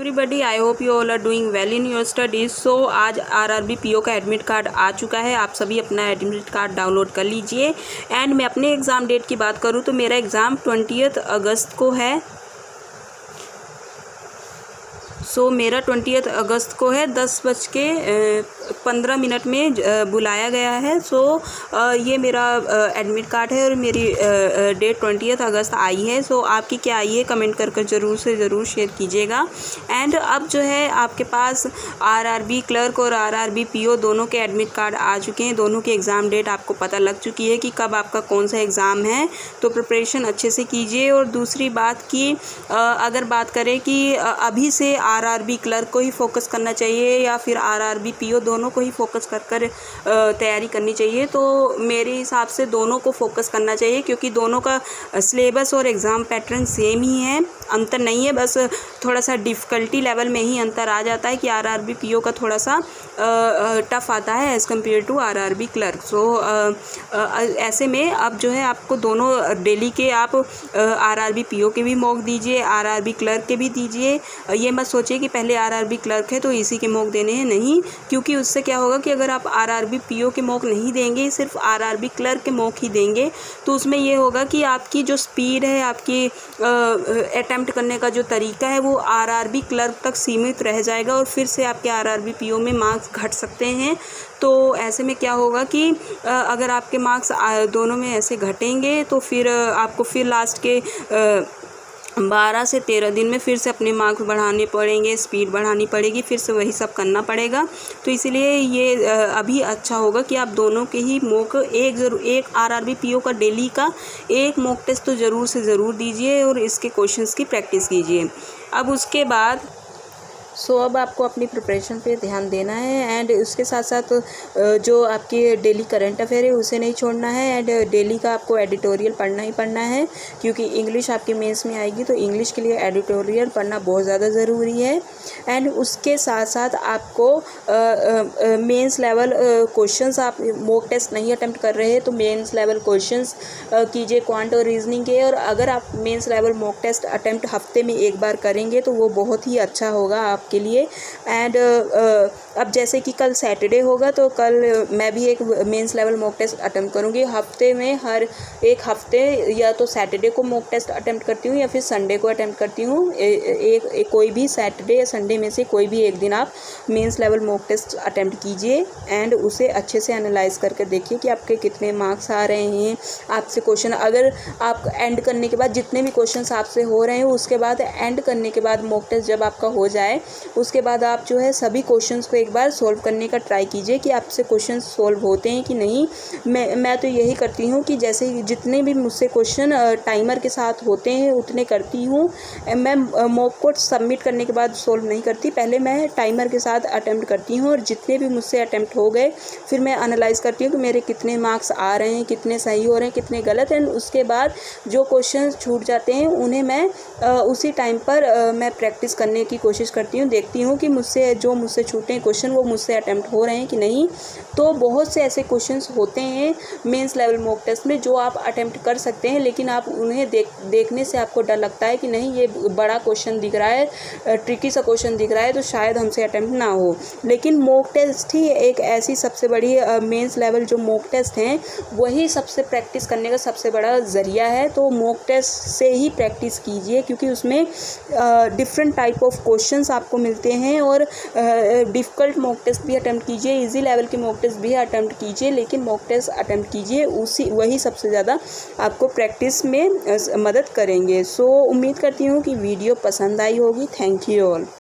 Everybody, I hope you all are doing well in your studies. So आज RRB PO का admit card आ चुका है। आप सभी अपना एडमिट कार्ड डाउनलोड कर लीजिए। एंड मैं अपने एग्ज़ाम डेट की बात करूँ तो मेरा एग्ज़ाम 20 अगस्त को है। मेरा 20 अगस्त को है, 10:15 में बुलाया गया है। ये मेरा एडमिट कार्ड है और मेरी डेट 20 अगस्त आई है। आपकी क्या आई है कमेंट कर ज़रूर से ज़रूर शेयर कीजिएगा। एंड अब जो है आपके पास आरआरबी क्लर्क और आरआरबी पीओ दोनों के एडमिट कार्ड आ चुके हैं। दोनों की एग्ज़ाम डेट आपको पता लग चुकी है कि कब आपका कौन सा एग्ज़ाम है। तो प्रिपरेशन अच्छे से कीजिए। और दूसरी बात कि अगर बात करें कि अभी से आरआरबी क्लर्क को ही फोकस करना चाहिए या फिर आरआरबी पीओ दोनों को ही फोकस कर तैयारी करनी चाहिए, तो मेरे हिसाब से दोनों को फोकस करना चाहिए, क्योंकि दोनों का सिलेबस और एग्ज़ाम पैटर्न सेम ही है, अंतर नहीं है। बस थोड़ा सा डिफ़िकल्टी लेवल में ही अंतर आ जाता है कि आरआरबी पीओ का थोड़ा सा टफ़ आता है as compare to RRB clerk. ऐसे में अब जो है आपको दोनों डेली के आप आरआरबी पीओ के भी मॉक दीजिए, आरआरबी क्लर्क के भी दीजिए। ये मत सोचिए कि पहले आरआरबी क्लर्क है तो इसी के मॉक देने हैं, नहीं, क्योंकि उससे क्या होगा कि अगर आप आरआरबी पीओ के मॉक नहीं देंगे, सिर्फ आरआरबी क्लर्क के मॉक ही देंगे, तो उसमें ये होगा कि आपकी जो स्पीड है, आपकी अटेम्प्ट करने का जो तरीका है, वो आरआरबी क्लर्क तक सीमित रह जाएगा और फिर से आपके आरआरबी पीओ में मार्क्स घट सकते हैं। तो ऐसे में क्या होगा कि अगर आपके मार्क्स दोनों में ऐसे घटेंगे तो फिर आपको फिर लास्ट के 12 से 13 दिन में फिर से अपने मार्क्स बढ़ाने पड़ेंगे, स्पीड बढ़ानी पड़ेगी, फिर से वही सब करना पड़ेगा। तो इसलिए ये अभी अच्छा होगा कि आप दोनों के ही मॉक एक आरआरबी पीओ का डेली का एक मॉक टेस्ट तो ज़रूर से ज़रूर दीजिए और इसके क्वेश्चंस की प्रैक्टिस कीजिए। अब उसके बाद अब आपको अपनी प्रिपरेशन पे ध्यान देना है। एंड उसके साथ साथ जो आपकी डेली करंट अफेयर है उसे नहीं छोड़ना है। एंड डेली का आपको एडिटोरियल पढ़ना ही पढ़ना है, क्योंकि इंग्लिश आपकी मेंस में आएगी, तो इंग्लिश के लिए एडिटोरियल पढ़ना बहुत ज़्यादा ज़रूरी है। एंड उसके साथ साथ आपको मेंस लेवल क्वेश्चंस, आप मॉक टेस्ट नहीं अटैम्प्ट कर रहे हैं तो मेंस लेवल क्वेश्चंस कीजिए क्वांट और रीजनिंग के। और अगर आप mains level mock test attempt हफ्ते में एक बार करेंगे तो वो बहुत ही अच्छा होगा के लिए। एंड अब जैसे कि कल सैटरडे होगा तो कल मैं भी एक mains level mock test attempt करूँगी। हफ्ते में हर एक हफ्ते या तो सैटरडे को मॉक टेस्ट अटेम्प्ट करती हूँ या फिर संडे को अटेम्प्ट करती हूँ। कोई भी सैटरडे या संडे में से कोई भी एक दिन आप mains level mock test attempt कीजिए एंड उसे अच्छे से एनालाइज करके देखिए कि आपके कितने मार्क्स आ रहे हैं। आपसे क्वेश्चन अगर आप एंड करने के बाद जितने भी क्वेश्चन आपसे हो रहे हैं, उसके बाद एंड करने के बाद मॉक टेस्ट जब आपका हो जाए, उसके बाद आप जो है सभी क्वेश्चंस को एक बार सॉल्व करने का ट्राई कीजिए कि आपसे क्वेश्चन सॉल्व होते हैं कि नहीं। मैं तो यही करती हूँ कि जैसे जितने भी मुझसे क्वेश्चन टाइमर के साथ होते हैं उतने करती हूँ। मैं मॉक को सबमिट करने के बाद सॉल्व नहीं करती, पहले मैं टाइमर के साथ अटैम्प्ट करती हूँ और जितने भी मुझसे अटैम्प्ट हो गए फिर मैं एनालाइज करती हूँ कि मेरे कितने मार्क्स आ रहे हैं, कितने सही हो रहे हैं, कितने गलत हैं। उसके बाद जो क्वेश्चन छूट जाते हैं उन्हें मैं उसी टाइम पर मैं प्रैक्टिस करने की कोशिश करती हूँ, देखती हूँ कि मुझसे छूटे हैं क्वेश्चन वो मुझसे अटेम्प्ट हो रहे हैं कि नहीं। तो बहुत से ऐसे क्वेश्चंस होते हैं मेंस लेवल मॉक टेस्ट में जो आप अटेम्प्ट कर सकते हैं, लेकिन आप उन्हें देखने से आपको डर लगता है कि नहीं ये बड़ा क्वेश्चन दिख रहा है, ट्रिकी सा क्वेश्चन दिख रहा है, तो शायद हमसे अटेम्प्ट ना हो। लेकिन मॉक टेस्ट ही एक ऐसी सबसे बड़ी मेंस लेवल जो मॉक टेस्ट हैं वही सबसे प्रैक्टिस करने का सबसे बड़ा ज़रिया है। तो मॉक टेस्ट से ही प्रैक्टिस कीजिए, क्योंकि उसमें डिफरेंट टाइप ऑफ क्वेश्चंस आपको मिलते हैं। और डिफ़िकल्ट मॉक टेस्ट भी अटेम्प्ट कीजिए, इजी लेवल के मॉक टेस्ट भी अटेम्प्ट कीजिए, लेकिन मॉक टेस्ट अटेम्प्ट कीजिए, वही सबसे ज़्यादा आपको प्रैक्टिस में मदद करेंगे। उम्मीद करती हूँ कि वीडियो पसंद आई होगी। Thank you all.